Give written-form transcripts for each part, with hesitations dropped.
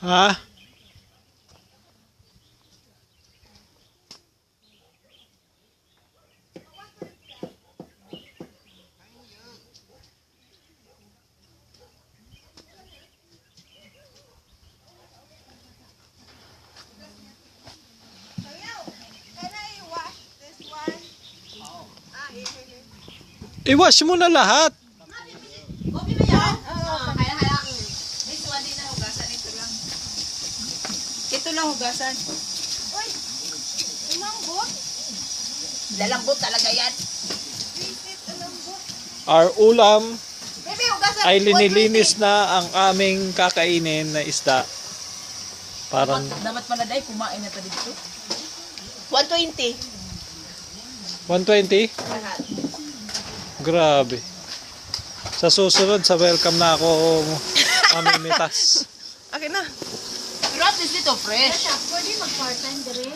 Ha? I-wash mo na lahat. Okay ba yan? Oo, kaya. This one din na hugasan. Ito lang. Ito lang hugasan. Uy! Malambot? Lalambot talaga yan. Our ulam Bebe, hugasan. ay linilinis na ang aming kakainin na isda. Parang Dapat pala dahil kumain na pa dito. 120. 120? Lahat. Grabe. Sa susunod, sa welcome na ako mamimitas. Akin na. Pero at least ito fresh. Pwede mag-part-time dire.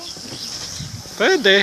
Pwede.